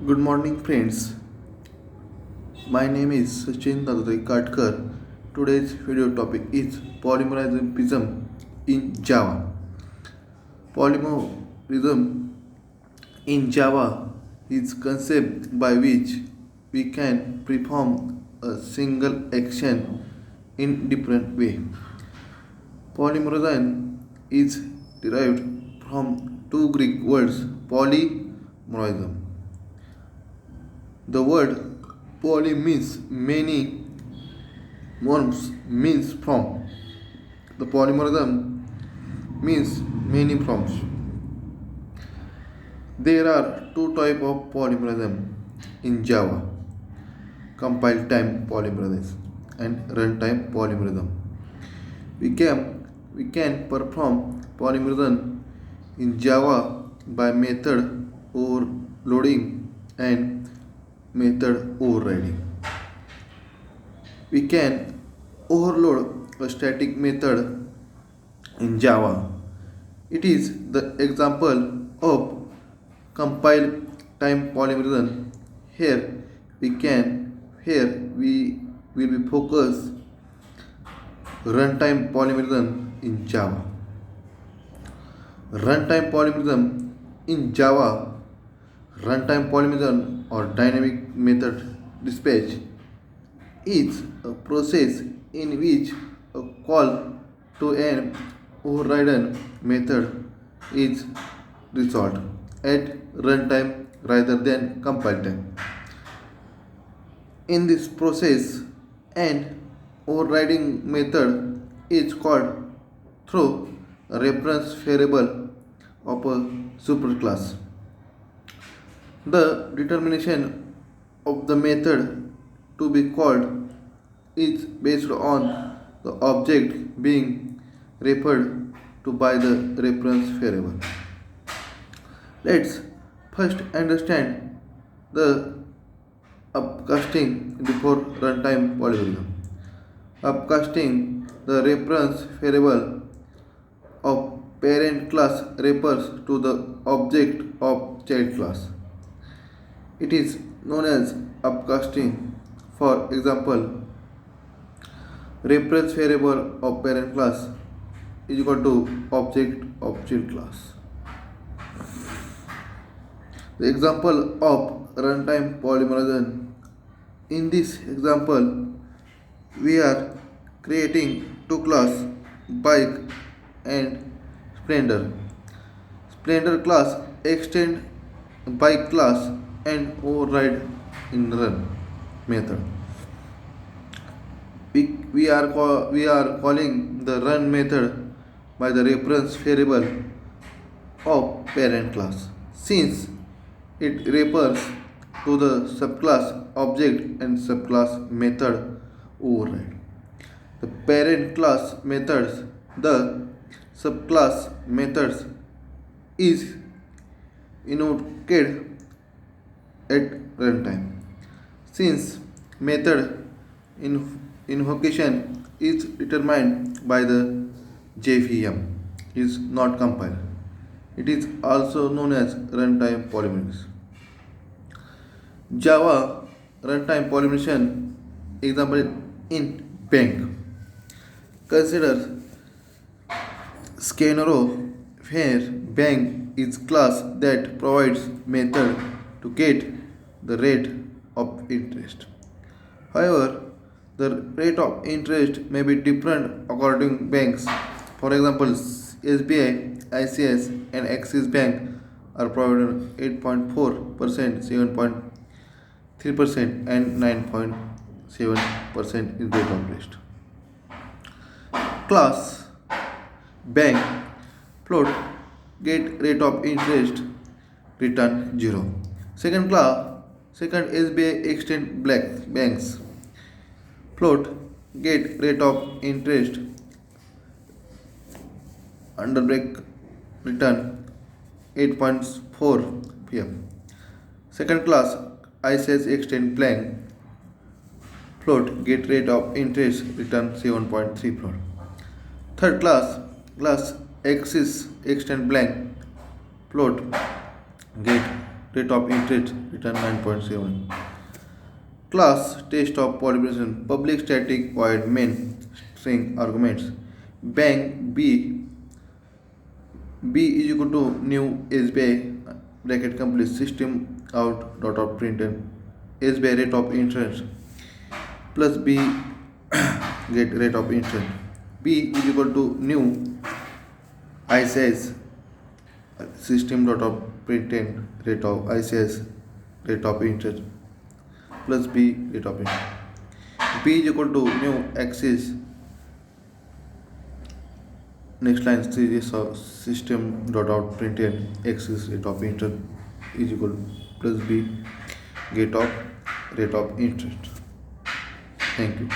Good morning, friends. My name is Sachin Dadri Katkar. Today's video topic is polymorphism in Java. Polymorphism in Java is concept by which we can perform a single action in different way. Polymorphism is derived from two Greek words polymorphism. The word poly means many, morphs means from. The polymorphism means many forms. There are two types of polymorphism in Java: compile time polymorphism and runtime polymorphism. We can perform polymorphism in Java by method overloading and method overriding. We can overload a static method in Java. It is the example of compile time polymorphism. Here we will be focused runtime polymorphism in Java. Runtime polymorphism in Java. Runtime polymorphism or dynamic method dispatch is a process in which a call to an overridden method is resolved at runtime rather than compile time. In this process, an overriding method is called through a reference variable of a superclass. The determination of the method to be called is based on the object being referred to by the reference variable. Let's first understand the upcasting before runtime polymorphism. Upcasting the reference variable of parent class refers to the object of child class. It is known as upcasting. For example, reference variable of parent class is equal to object of child class. The example of runtime polymorphism. In this example, we are creating two classes, bike and splendor. Splendor class extend bike class and override in run method. We are calling the run method by the reference variable of parent class. Since it refers to the subclass object and subclass method override. The parent class methods, the subclass methods is invoked at runtime. Since method invocation is determined by the JVM is not compiled. It is also known as runtime polymorphism. Java runtime polymorphism example in bank. Consider Scanero where bank is class that provides method to get the rate of interest. However, the rate of interest may be different according to banks. For example, SBI, ICS, and Axis Bank are provided 8.4%, 7.3%, and 9.7% in rate of interest. Class bank float get rate of interest return 0. Second SBI extend black banks float get rate of interest under break return 8.4 pm. Second class ICS extend blank float get rate of interest return 7.3 float. Third class Axis extend blank float get rate of interest return 9.7. Class test of polymerization public static void main string arguments. Bank B is equal to new SBI bracket complete system out dot of printed SBI rate of interest plus B get rate of interest. B is equal to new ICS system dot of printed rate of ICS rate of interest plus B rate of interest. B is equal to new axis next line series of system dot out printed axis rate of interest is equal plus B get of rate of interest. Thank you.